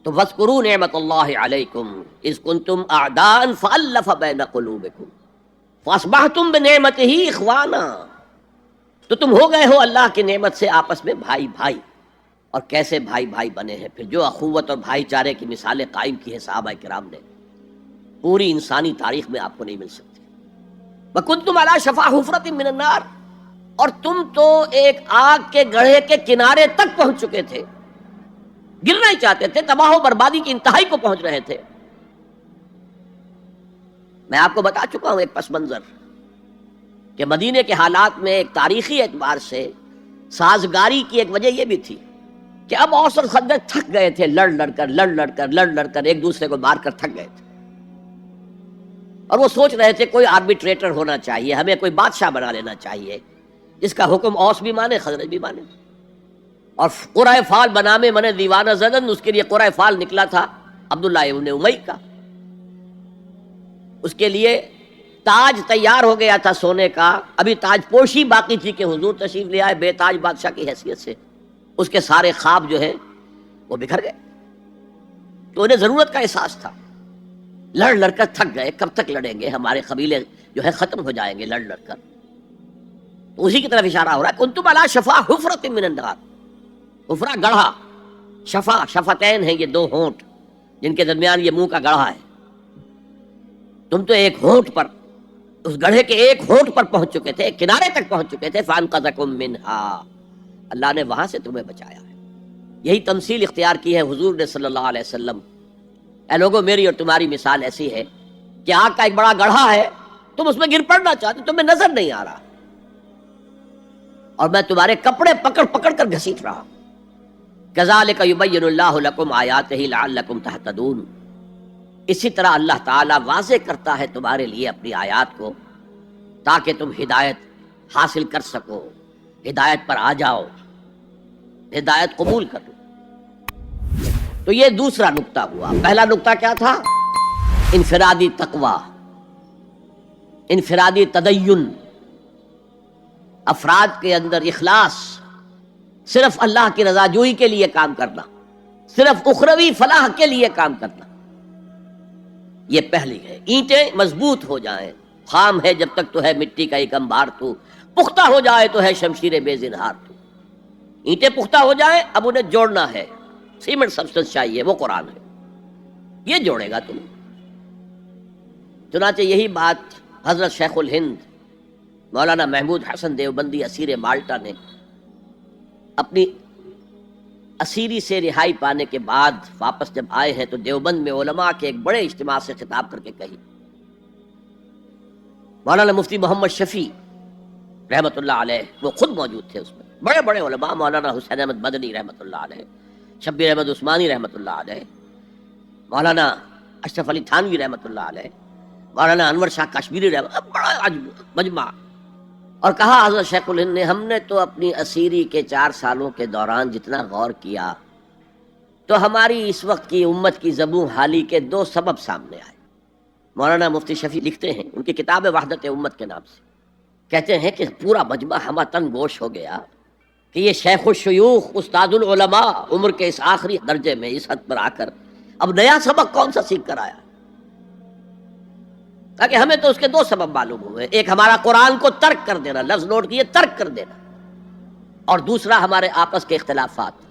تو وَاذْكُرُوا نِعْمَتَ اللَّهِ عَلَيْكُمْ إِذْ كُنْتُمْ أَعْدَاءً فَأَلَّفَ بَيْنَ قُلُوبِكُمْ فَأَصْبَحْتُمْ بِنِعْمَتِهِ إِخْوَانًا، تو تم ہو گئے ہو اللہ کی نعمت سے آپس میں بھائی بھائی۔ اور کیسے بھائی بھائی بنے ہیں پھر، جو اخوت اور بھائی چارے کی مثالیں قائم کی ہیں صحابہ کرام نے، پوری انسانی تاریخ میں آپ کو نہیں مل سکتی۔ وَكُنْتُمْ عَلَىٰ شَفَا حُفْرَةٍ مِّنَ النَّارِ، اور تم تو ایک آگ کے گڑھے کے کنارے تک پہنچ چکے تھے، گرنا ہی چاہتے تھے، تباہ و بربادی کی انتہائی کو پہنچ رہے تھے۔ میں آپ کو بتا چکا ہوں ایک پس منظر کہ مدینے کے حالات میں ایک تاریخی اعتبار سے سازگاری کی ایک وجہ یہ بھی تھی کہ اب اوس اور خزرج تھک گئے تھے، لڑ لڑ کر ایک دوسرے کو مار کر تھک گئے تھے، اور وہ سوچ رہے تھے کوئی آربیٹریٹر ہونا چاہیے، ہمیں کوئی بادشاہ بنا لینا چاہیے جس کا حکم اوس بھی مانے خزرج بھی مانے۔ اور قرۂ فال بنامے من دیوانہ زدن، اس کے لیے قرۂ فال نکلا تھا عبداللہ ابن امی کا، اس کے لیے تاج تیار ہو گیا تھا سونے کا، ابھی تاج پوشی باقی تھی کہ حضور تشریف لے آئے بے تاج بادشاہ کی حیثیت سے، اس کے سارے خواب جو ہیں وہ بکھر گئے، تو انہیں ضرورت کا احساس تھا، لڑ لڑ کر تھک گئے، کب تک لڑیں گے، ہمارے قبیلے جو ہے ختم ہو جائیں گے لڑ لڑ کر۔ تو اسی کی طرف اشارہ ہو رہا ہے، کنتم علی شفا حفرۃ من النار، حفرہ گڑھا، شفا شفتین ہیں یہ دو ہونٹ جن کے درمیان یہ منہ کا گڑھا ہے، تم تو ایک ہونٹ پر، اس گڑھے کے ایک ہونٹ پر پہنچ چکے تھے، ایک کنارے تک پہنچ چکے تھے، فانقذکم منہا، اللہ نے وہاں سے تمہیں بچایا ہے۔ یہی تمثیل اختیار کی ہے حضور نے صلی اللہ علیہ وسلم، اے لوگوں میری اور تمہاری مثال ایسی ہے کہ آگ کا ایک بڑا گڑھا ہے، تم اس میں گر پڑنا چاہتے، تمہیں نظر نہیں آ رہا، اور میں تمہارے کپڑے پکڑ پکڑ کر گھسیٹ رہا ہوں۔ کذالک یبین اللہ لکم آیاتہ لعلکم تہتدون، اسی طرح اللہ تعالیٰ واضح کرتا ہے تمہارے لیے اپنی آیات کو تاکہ تم ہدایت حاصل کر سکو، ہدایت پر آ جاؤ، ہدایت قبول کر لو۔ تو یہ دوسرا نقطہ ہوا۔ پہلا نقطہ کیا تھا؟ انفرادی تقوی، انفرادی تدین، افراد کے اندر اخلاص، صرف اللہ کی رضا جوئی کے لیے کام کرنا، صرف اخروی فلاح کے لیے کام کرنا، یہ پہلی ہے۔ اینٹیں مضبوط ہو جائیں، خام ہے جب تک تو ہے مٹی کا ایک انبار تو، پختہ ہو جائے تو ہے شمشیر بے زنہار تو۔ اینٹیں پختہ ہو جائیں، اب انہیں جوڑنا ہے، سیمنٹ سبسٹنس چاہیے، وہ قرآن ہے، یہ جوڑے گا تم۔ چنانچہ یہی بات حضرت شیخ الہند مولانا محمود حسن دیوبندی اسیر مالٹا نے اپنی اسیری سے رہائی پانے کے بعد واپس جب آئے ہیں تو دیوبند میں علماء کے ایک بڑے اجتماع سے خطاب کر کے کہی۔ مولانا مفتی محمد شفیع رحمۃ اللہ علیہ وہ خود موجود تھے اس میں، بڑے بڑے علماء، مولانا حسین احمد مدنی رحمۃ اللہ علیہ، شبیر احمد عثمانی رحمۃ اللہ علیہ، مولانا اشرف علی تھانوی رحمۃ اللہ علیہ، مولانا انور شاہ کشمیری رحمۃ، بڑا مجمع، اور کہا حضرت شیخ الہند نے ہم نے تو اپنی اسیری کے 4 سالوں کے دوران جتنا غور کیا تو ہماری اس وقت کی امت کی زبوں حالی کے 2 سبب سامنے آئے۔ مولانا مفتی شفیع لکھتے ہیں ان کی کتاب وحدت امت کے نام سے، کہتے ہیں کہ پورا مجمع ہمہ تن گوش ہو گیا کہ یہ شیخ الشیوخ استاد العلماء عمر کے اس آخری درجے میں اس حد پر آ کر اب نیا سبق کون سا سیکھ کر آیا؟ تاکہ ہمیں تو اس کے 2 سبب معلوم ہوئے، ایک ہمارا قرآن کو ترک کر دینا، لفظ نوٹ کیے، ترک کر دینا، اور دوسرا ہمارے آپس کے اختلافات۔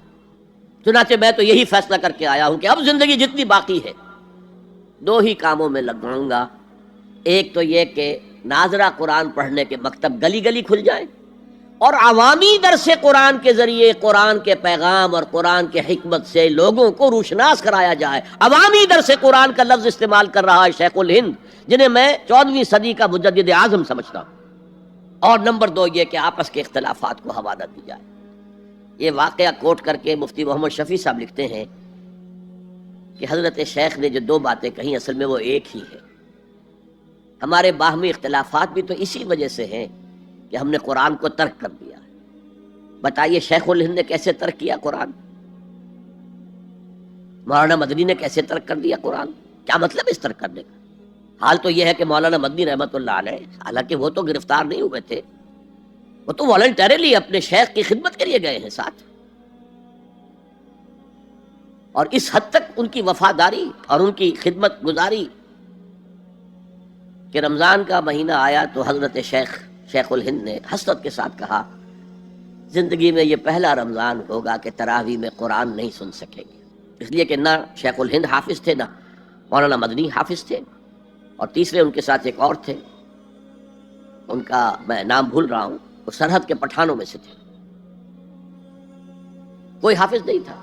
چنانچہ میں تو یہی فیصلہ کر کے آیا ہوں کہ اب زندگی جتنی باقی ہے 2 ہی کاموں میں لگاؤں گا، ایک تو یہ کہ ناظرہ قرآن پڑھنے کے مکتب گلی گلی کھل جائیں اور عوامی درس قرآن کے ذریعے قرآن کے پیغام اور قرآن کے حکمت سے لوگوں کو روشناس کرایا جائے۔ عوامی درس قرآن کا لفظ استعمال کر رہا ہے شیخ الہند، جنہیں میں 14ویں صدی کا مجدد اعظم سمجھتا ہوں۔ اور نمبر 2 یہ کہ آپس کے اختلافات کو حوالہ دی جائے۔ یہ واقعہ کوٹ کر کے مفتی محمد شفیع صاحب لکھتے ہیں کہ حضرت شیخ نے جو 2 باتیں کہیں اصل میں وہ ایک ہی ہے۔ ہمارے باہمی اختلافات بھی تو اسی وجہ سے ہیں کہ ہم نے قرآن کو ترک کر دیا۔ بتائیے شیخ الہند نے کیسے ترک کیا قرآن؟ مولانا مدنی نے کیسے ترک کر دیا قرآن؟ کیا مطلب اس ترک کرنے کا؟ حال تو یہ ہے کہ مولانا مدنی رحمۃ اللہ علیہ، حالانکہ وہ تو گرفتار نہیں ہوئے تھے، وہ تو والنٹریلی اپنے شیخ کی خدمت کے لیے گئے ہیں ساتھ، اور اس حد تک ان کی وفاداری اور ان کی خدمت گزاری کہ رمضان کا مہینہ آیا تو حضرت شیخ الہند نے حسرت کے ساتھ کہا زندگی میں یہ پہلا رمضان ہوگا کہ تراویح میں قرآن نہیں سن سکیں گے، اس لیے کہ نہ شیخ الہند حافظ تھے، نہ مولانا مدنی حافظ تھے، اور تیسرے ان کے ساتھ ایک اور تھے، ان کا میں نام بھول رہا ہوں، وہ سرحد کے پٹھانوں میں سے تھے، کوئی حافظ نہیں تھا۔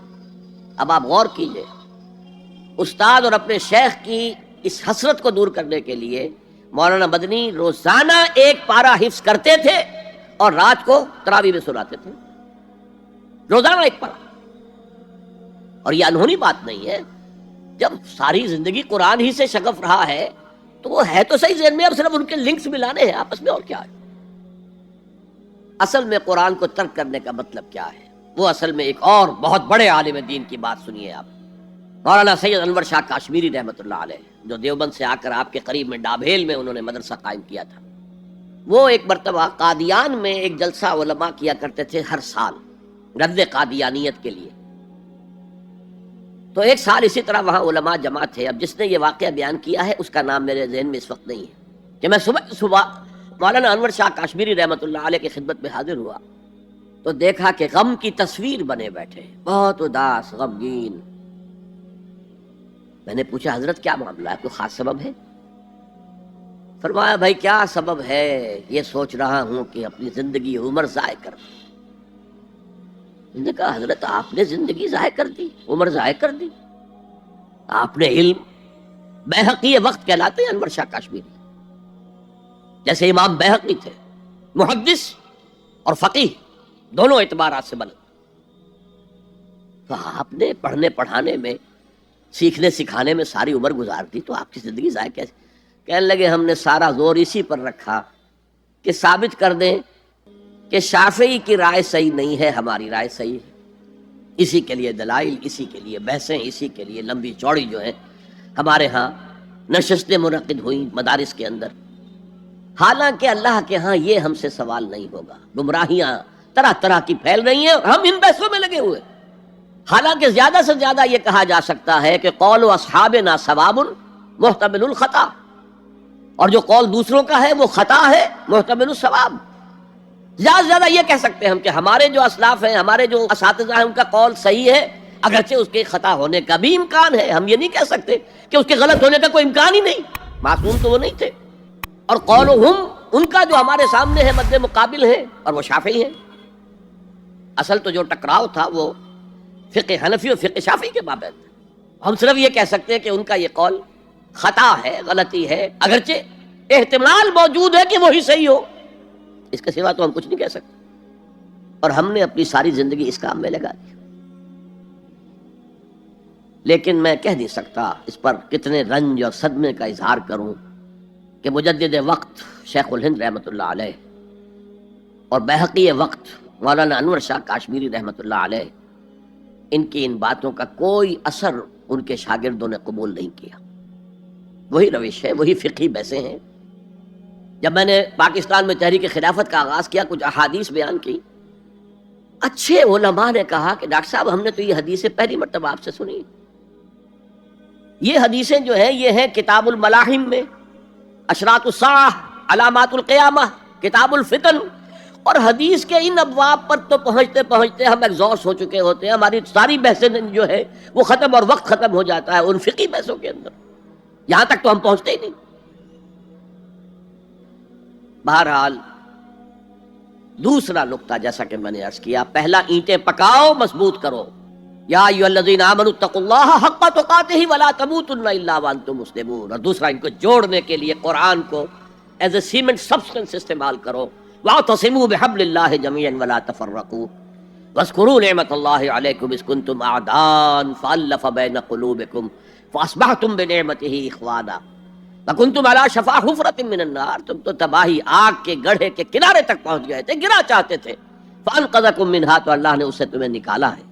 اب آپ غور کیجئے، استاد اور اپنے شیخ کی اس حسرت کو دور کرنے کے لیے مولانا مدنی روزانہ 1 پارہ حفظ کرتے تھے اور رات کو تراویح میں سناتے تھے، روزانہ 1 پارہ۔ اور یہ انہونی بات نہیں ہے، جب ساری زندگی قرآن ہی سے شغف رہا ہے تو وہ ہے تو صحیح ذہن میں، اب صرف ان کے لنکس ملانے ہیں آپس میں، اور کیا ہے؟ اصل میں قرآن کو ترک کرنے کا مطلب کیا ہے؟ وہ اصل میں ایک اور بہت بڑے عالم دین کی بات سنیے آپ، مولانا سید انور شاہ کاشمیری رحمۃ اللہ علیہ، جو دیوبند سے آ کر آپ کے قریب میں ڈابھیل میں انہوں نے مدرسہ قائم کیا تھا۔ وہ ایک مرتبہ قادیان میں ایک جلسہ علماء کیا کرتے تھے ہر سال رد قادیانیت کے لیے، تو ایک سال اسی طرح وہاں علماء جمع تھے۔ اب جس نے یہ واقعہ بیان کیا ہے اس کا نام میرے ذہن میں اس وقت نہیں ہے، کہ میں صبح مولانا انور شاہ کاشمیری رحمۃ اللہ علیہ کی خدمت میں حاضر ہوا تو دیکھا کہ غم کی تصویر بنے بیٹھے، بہت اداس، غمگین۔ میں نے پوچھا حضرت کیا معاملہ ہے، کوئی خاص سبب ہے؟ فرمایا بھائی کیا سبب ہے، یہ سوچ رہا ہوں کہ اپنی زندگی عمر ضائع کر دی۔ میں نے کہا حضرت آپ نے زندگی ضائع کر دی، عمر ضائع کر دی؟ آپ نے علم، بیہقی وقت کہلاتے ہیں انور شاہ کاشمیری، جیسے امام بیہقی تھے، محدث اور فقیہ دونوں اعتبارات سے بلند، تو آپ نے پڑھنے پڑھانے میں، سیکھنے سکھانے میں ساری عمر گزار دی، تو آپ کی زندگی ضائع کیسے؟ کہنے لگے ہم نے سارا زور اسی پر رکھا کہ ثابت کر دیں کہ شافعی کی رائے صحیح نہیں ہے، ہماری رائے صحیح ہے۔ اسی کے لیے دلائل، اسی کے لیے بحثیں، اسی کے لیے لمبی چوڑی جو ہے ہمارے ہاں نشستیں منعقد ہوئیں مدارس کے اندر، حالانکہ اللہ کے ہاں یہ ہم سے سوال نہیں ہوگا، گمراہیاں طرح طرح کی پھیل رہی ہیں اور ہم ان بحثوں میں لگے ہوئے. حالانکہ زیادہ سے زیادہ یہ کہا جا سکتا ہے کہ قول اصحابنا ثواب محتمل الخطا، اور جو قول دوسروں کا ہے وہ خطا ہے محتمل الثواب. زیادہ سے زیادہ یہ کہہ سکتے ہیں ہم کہ ہمارے جو اسلاف ہیں، ہمارے جو اساتذہ ہیں، ان کا قول صحیح ہے، اگرچہ اس کے خطا ہونے کا بھی امکان ہے. ہم یہ نہیں کہہ سکتے کہ اس کے غلط ہونے کا کوئی امکان ہی نہیں، معصوم تو وہ نہیں تھے. اور قولہم، ان کا جو ہمارے سامنے ہے مد مقابل ہے، اور وہ شافعی ہیں. اصل تو جو ٹکراؤ تھا وہ فقہ حنفی اور فقہ شافعی کے مابین. ہم صرف یہ کہہ سکتے ہیں کہ ان کا یہ قول خطا ہے، غلطی ہے، اگرچہ احتمال موجود ہے کہ وہی صحیح ہو، اس کے سوا تو ہم کچھ نہیں کہہ سکتے. اور ہم نے اپنی ساری زندگی اس کام میں لگا دی. لیکن میں کہہ نہیں سکتا اس پر کتنے رنج اور صدمے کا اظہار کروں کہ مجدد وقت شیخ الہند رحمۃ اللہ علیہ اور بحقی وقت مولانا انور شاہ کاشمیری رحمۃ اللہ علیہ، ان کی ان باتوں کا کوئی اثر ان کے شاگردوں نے قبول نہیں کیا. وہی روش ہے، وہی فقہی بحثیں ہیں. جب میں نے پاکستان میں تحریک خلافت کا آغاز کیا، کچھ احادیث بیان کی، اچھے علماء نے کہا کہ ڈاکٹر صاحب ہم نے تو یہ حدیثیں پہلی مرتبہ آپ سے سنی. یہ حدیثیں جو ہیں یہ ہیں کتاب الملاحم میں، اشراط الساعہ، علامات القیامہ، کتاب الفتن. اور حدیث کے ان ابواب پر تو پہنچتے پہنچتے ہم ایگزاسٹ ہو چکے ہوتے ہیں. ہماری ساری بحثیں جو ہے وہ ختم، اور وقت ختم ہو جاتا ہے ان فقہی بحثوں کے اندر. یہاں تک تو ہم پہنچتے ہی نہیں. بہرحال دوسرا نقطہ جیسا کہ میں نے عرض کیا، پہلا اینٹیں پکاؤ، مضبوط کرو. یا ایھا الذین آمنوا اتقوا اللہ حق تقاتہ ولا تموتن الا وانتم مسلمون. اور دوسرا ان کو جوڑنے کے لیے قرآن کو ایز اے سیمنٹ سبسٹنس استعمال کرو. واعتصموا بحبل اللہ جميعا ولا تفرقوا واذکروا نعمت اللہ علیکم اذ کنتم اعداء فالف بین قلوبکم فاصبحتم بنعمتہ اخوانا وکنتم علی شفا حفرۃ من النار. تم تو تباہی آگ کے گڑھے کے کنارے تک پہنچ گئے تھے، گرا چاہتے تھے. فانقذکم منہا، تو اللہ نے اس سے تمہیں نکالا ہے.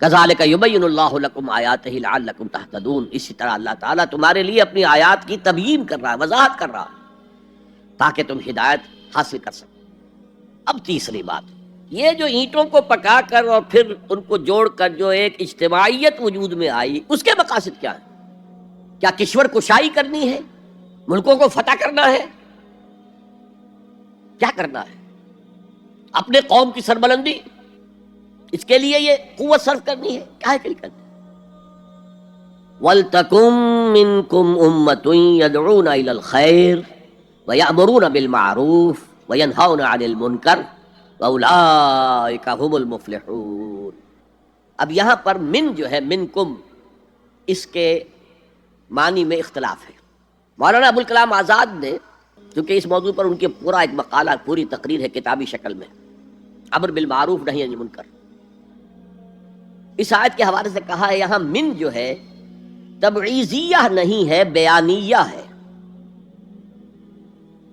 کذالک یبین اللہ لکم آیاتہ لعلکم تہتدون. اسی طرح اللہ تعالیٰ تمہارے لیے اپنی آیات کی تبیین کر رہا ہے، وضاحت کر رہا ہے، تاکہ تم ہدایت حاصل کر سکو. اب تیسری بات، یہ جو اینٹوں کو پکا کر اور پھر ان کو جوڑ کر جو ایک اجتماعیت وجود میں آئی، اس کے مقاصد کیا ہے؟ کیا کشور کشائی کرنی ہے؟ ملکوں کو فتح کرنا ہے؟ کیا کرنا ہے؟ اپنے قوم کی سربلندی، اس کے لیے یہ قوت صرف کرنی ہے؟ کیا ہے کرنی؟ وَلْتَكُن مِّنكُمْ أُمَّةٌ يَدْعُونَ إِلَى الْخَيْرِ وَيَأْمُرُونَ بِالْمَعْرُوفِ وَيَنْهَوْنَ عَنِ الْمُنكَرِ وَأُولَٰئِكَ هُمُ الْمُفْلِحُونَ. اب یہاں پر من جو ہے، منکم، اس کے معنی میں اختلاف ہے. مولانا ابوالکلام آزاد نے، کیونکہ اس موضوع پر ان کے پورا ایک مقالہ، پوری تقریر ہے کتابی شکل میں، امر بالمعروف نہی عن المنکر، اس آیت کے حوالے سے کہا ہے یہاں من جو ہے تبعیضیہ نہیں ہے، بیانیہ ہے.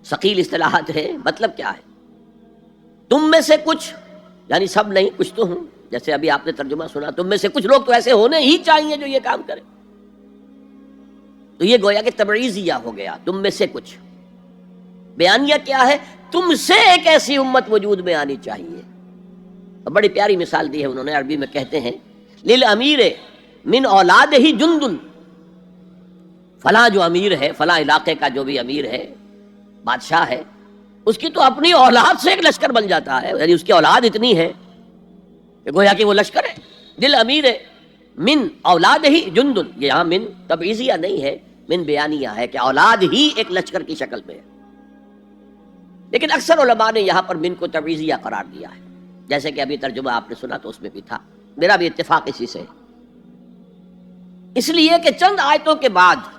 ثقیل اصطلاحات ہے. مطلب کیا ہے؟ تم میں سے کچھ، یعنی سب نہیں، کچھ تو ہوں، جیسے ابھی آپ نے ترجمہ سنا، تم میں سے کچھ لوگ تو ایسے ہونے ہی چاہیے جو یہ کام کریں. تو یہ گویا کہ تبعیضیہ ہو گیا، تم میں سے کچھ. بیانیہ کیا ہے؟ تم سے ایک ایسی امت وجود میں آنی چاہیے. بڑی پیاری مثال دی ہے انہوں نے، عربی میں کہتے ہیں للامیر من اولاد ہی جندن. فلاں جو امیر ہے، فلاں علاقے کا جو بھی امیر ہے، بادشاہ ہے، اس کی تو اپنی اولاد سے ایک لشکر بن جاتا ہے. یعنی اس کی اولاد اتنی ہے کہ گویا کہ وہ لشکر ہے. للامیر من اولاد ہی جندن، یہ یہاں من تبعیضیہ نہیں ہے، من بیانیہ ہے کہ اولاد ہی ایک لشکر کی شکل میں ہے. لیکن اکثر علماء نے یہاں پر من کو تبعیضیہ قرار دیا ہے، جیسے کہ ابھی ترجمہ آپ نے سنا تو اس میں بھی تھا. میرا بھی اتفاق اسی سے، اس لیے کہ چند آیتوں کے بعد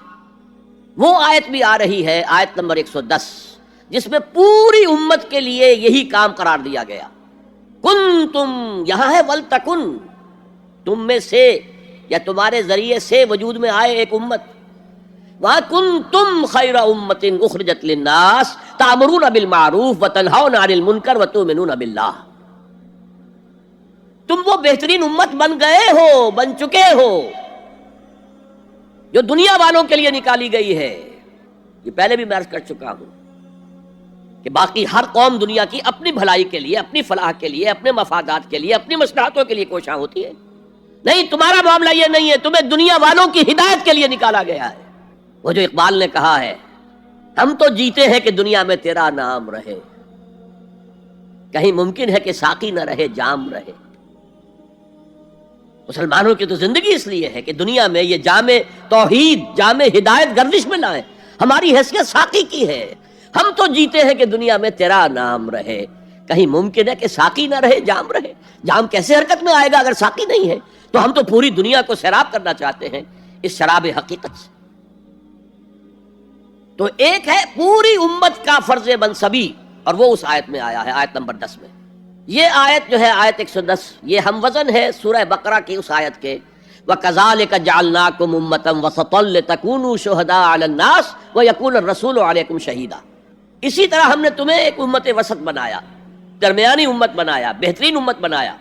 وہ آیت بھی آ رہی ہے، آیت نمبر 110، جس میں پوری امت کے لیے یہی کام قرار دیا گیا. کنتم، یہاں ہے ولتکن، تم میں سے یا تمہارے ذریعے سے وجود میں آئے ایک امت. وہاں کنتم خیر امت اخرجت للناس تأمرون بالمعروف وتنہون عن المنکر وتؤمنون باللہ. تم وہ بہترین امت بن گئے ہو، بن چکے ہو، جو دنیا والوں کے لیے نکالی گئی ہے. یہ پہلے بھی میں عرض کر چکا ہوں کہ باقی ہر قوم دنیا کی اپنی بھلائی کے لیے، اپنی فلاح کے لیے، اپنے مفادات کے لیے، اپنی مصلحتوں کے لیے کوشاں ہوتی ہے. نہیں، تمہارا معاملہ یہ نہیں ہے، تمہیں دنیا والوں کی ہدایت کے لیے نکالا گیا ہے. وہ جو اقبال نے کہا ہے، ہم تو جیتے ہیں کہ دنیا میں تیرا نام رہے، کہیں ممکن ہے کہ ساقی نہ رہے جام رہے. مسلمانوں کی تو زندگی اس لیے ہے کہ دنیا میں یہ جام توحید، جام ہدایت گردش میں لائیں. ہماری حیثیت ساقی کی ہے. ہم تو جیتے ہیں کہ دنیا میں تیرا نام رہے، کہیں ممکن ہے کہ ساقی نہ رہے جام رہے. جام کیسے حرکت میں آئے گا اگر ساقی نہیں ہے؟ تو ہم تو پوری دنیا کو سیراب کرنا چاہتے ہیں اس شراب حقیقت سے. تو ایک ہے پوری امت کا فرض منصبی، اور وہ اس آیت میں آیا ہے، آیت نمبر 10 میں. یہ آیت جو ہے آیت 110، یہ ہم وزن ہے سورہ بقرہ کی اس آیت کے وَكَذَلِكَ جَعَلْنَاكُمْ أُمَّةً وَسَطًا لِتَكُونُوا شُهَدَاءَ عَلَى النَّاسِ وَيَكُونَ الرَّسُولُ عَلَيْكُمْ شَهِيدًا. اسی طرح ہم نے تمہیں ایک امت وسط بنایا، درمیانی امت بنایا، بہترین امت بنایا،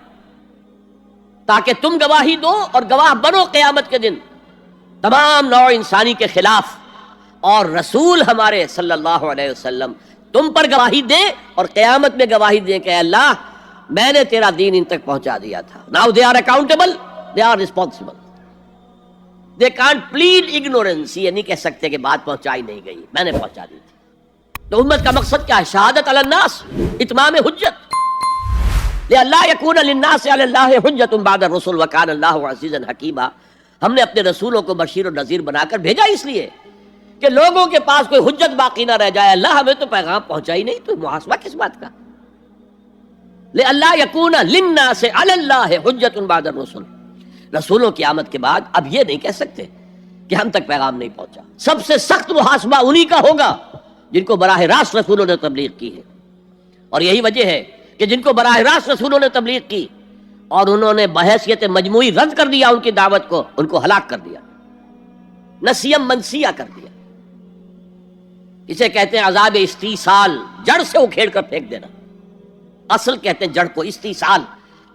تاکہ تم گواہی دو اور گواہ بنو قیامت کے دن تمام نوع انسانی کے خلاف، اور رسول ہمارے صلی اللہ علیہ وسلم تم پر گواہی دیں اور قیامت میں گواہی دیں کہ اللہ میں نے تیرا دین ان تک پہنچا دیا تھا. Now they are accountable, they are responsible. They can't plead ignorance. یہ نہیں کہہ سکتے کہ بات پہنچائی نہیں گئی، میں نے پہنچا دی تھی. تو امت کا مقصد کیا ہے؟ شہادت علی الناس، اتمام حجت. لئلا یکون للناس علی اللہ حجت بعد الرسل وکان اللہ عزیزا حکیما. ہم نے اپنے رسولوں کو بشیر و نذیر بنا کر بھیجا اس لیے کہ لوگوں کے پاس کوئی حجت باقی نہ رہ جائے. اللہ ہمیں تو پیغام پہنچا ہی نہیں، تو محاسبہ کس بات کا؟ لئلا یکون للناس علی اللہ حجت بعد الرسل. رسولوں کی آمد کے بعد اب یہ نہیں کہہ سکتے کہ ہم تک پیغام نہیں پہنچا. سب سے سخت محاسبہ انہی کا ہوگا جن کو براہ راست رسولوں نے تبلیغ کی ہے. اور یہی وجہ ہے کہ جن کو براہ راست رسولوں نے تبلیغ کی اور انہوں نے بحیثیت مجموعی رد کر دیا ان کی دعوت کو، ان کو ہلاک کر دیا، نسیم منسیہ کر دیا. اسے کہتے ہیں عذاب استیصال، جڑ سے اکھیڑ کر پھینک دینا. اصل کہتے ہیں جڑ کو، استیصال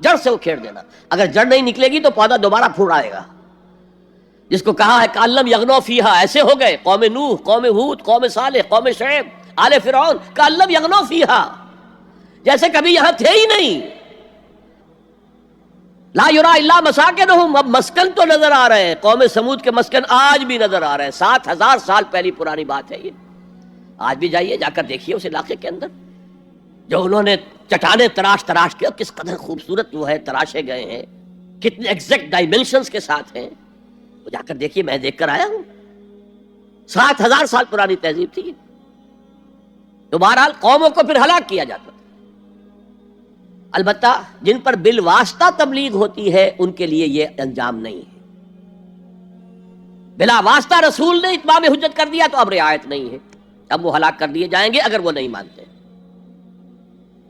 جڑ سے اکھیڑ دینا. اگر جڑ نہیں نکلے گی تو پودا دوبارہ پھوٹ آئے گا. جس کو کہا ہے کالم یغنو فیہا، ایسے ہو گئے قوم نوح، قوم ہود، قوم صالح، قوم شعیب، آل فرعون، کالم یغنو فیہا، جیسے کبھی یہاں تھے ہی نہیں. لا یرا الا مساکنہم، اب مسکن تو نظر آ رہے ہیں. قوم سمود کے مسکن آج بھی نظر آ رہے ہیں. 7000 سال پہلی پرانی بات ہے یہ. آج بھی جائیے، جا کر دیکھیے اس علاقے کے اندر جو انہوں نے چٹانیں تراش کے، کس قدر خوبصورت وہ ہے تراشے گئے ہیں، کتنے ایگزیکٹ ڈائمنشنز کے ساتھ ہیں. وہ جا کر دیکھیے، میں دیکھ کر آیا ہوں. 7000 سال پرانی تہذیب تھی. تو بہرحال قوموں کو پھر ہلاک کیا جاتا تھا. البتہ جن پر بالواسطہ تبلیغ ہوتی ہے ان کے لیے یہ انجام نہیں ہے. بلا واسطہ رسول نے اتمام حجت کر دیا تو اب رعایت نہیں ہے، اب وہ ہلاک کر دیے جائیں گے اگر وہ نہیں مانتے.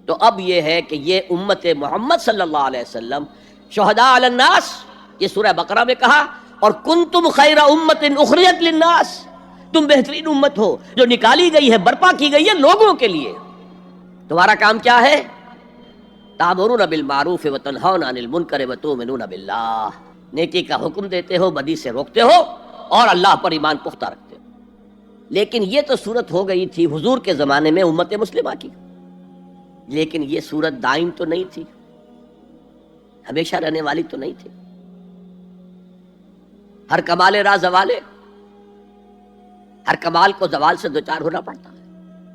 تو اب یہ ہے کہ یہ امت محمد صلی اللہ علیہ وسلم شہداء علی الناس، یہ سورہ بقرہ میں کہا، اور کنتم خیر امت اخرجت للناس، تم بہترین امت ہو جو نکالی گئی ہے، برپا کی گئی ہے لوگوں کے لیے. تمہارا کام کیا ہے؟ تأمرون بالمعروف وتنہون عن المنکر وتؤمنون باللہ، نیکی کا حکم دیتے ہو، بدی سے روکتے ہو، اور اللہ پر ایمان پختہ رکھتے ہو. لیکن یہ تو صورت ہو گئی تھی حضور کے زمانے میں امت مسلمہ کی، لیکن یہ صورت دائم تو نہیں تھی، ہمیشہ رہنے والی تو نہیں تھی. ہر کمال راہ زوالے، ہر کمال کو زوال سے دوچار ہونا پڑتا ہے.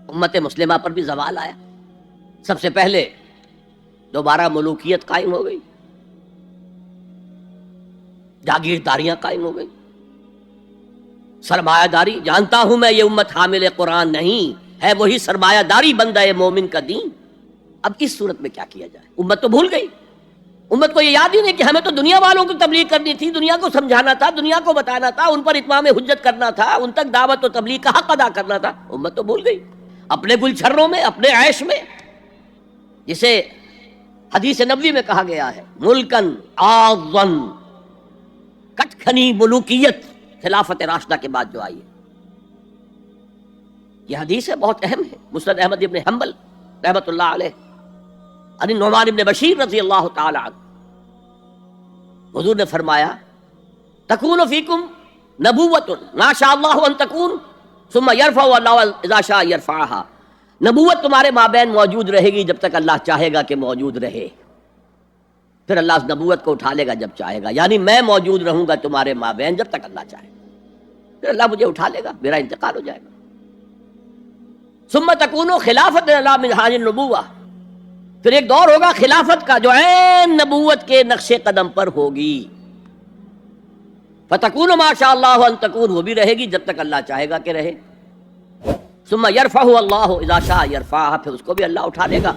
امت مسلمہ پر بھی زوال آیا. سب سے پہلے دوبارہ ملوکیت قائم ہو گئی، جاگیرداریاں قائم ہو گئی، سرمایہ داری. جانتا ہوں میں یہ امت حامل قرآن نہیں ہے، وہی سرمایہ داری بندہ مومن کا دین. اب اس صورت میں کیا کیا جائے؟ امت تو بھول گئی. امت کو یہ یاد ہی نہیں کہ ہمیں تو دنیا والوں کو تبلیغ کرنی تھی، دنیا کو سمجھانا تھا، دنیا کو بتانا تھا، ان پر اتمام حجت کرنا تھا، ان تک دعوت و تبلیغ کا حق ادا کرنا تھا. امت تو بھول گئی اپنے گلچھروں میں، اپنے عیش میں، جسے حدیث نبوی میں کہا گیا ہے ملکن اعظم، کٹکھنی ملوکیت خلافت راشدہ کے بعد جو آئی ہے. یہ حدیث ہے، بہت اہم ہے. مسند احمد ابن حنبل رحمۃ اللہ علیہ عن نعمان ابن بشیر رضی اللہ تعالی عنہ، حضور نے فرمایا تکون فیکم نبوۃ ما شاء اللہ ان تکون ثم یرفع اللہ اذا شاء یرفعها نبوت تمہارے مابین موجود رہے گی جب تک اللہ چاہے گا کہ موجود رہے، پھر اللہ اس نبوت کو اٹھا لے گا جب چاہے گا، یعنی میں موجود رہوں گا تمہارے مابین جب تک اللہ چاہے گا، پھر اللہ مجھے اٹھا لے گا، میرا انتقال ہو جائے گا۔ ثم تکونوا خلافۃ علی منہاج النبوہ، پھر ایک دور ہوگا خلافت کا جو عین نبوت کے نقش قدم پر ہوگی۔ فتکون ما شاء اللہ ان تکون، وہ بھی رہے گی جب تک اللہ چاہے گا کہ رہے۔ ثم یرفع اللہ اذا شاء یرفع، پھر اس کو بھی اللہ اٹھا لے گا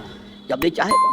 جب بھی چاہے گا۔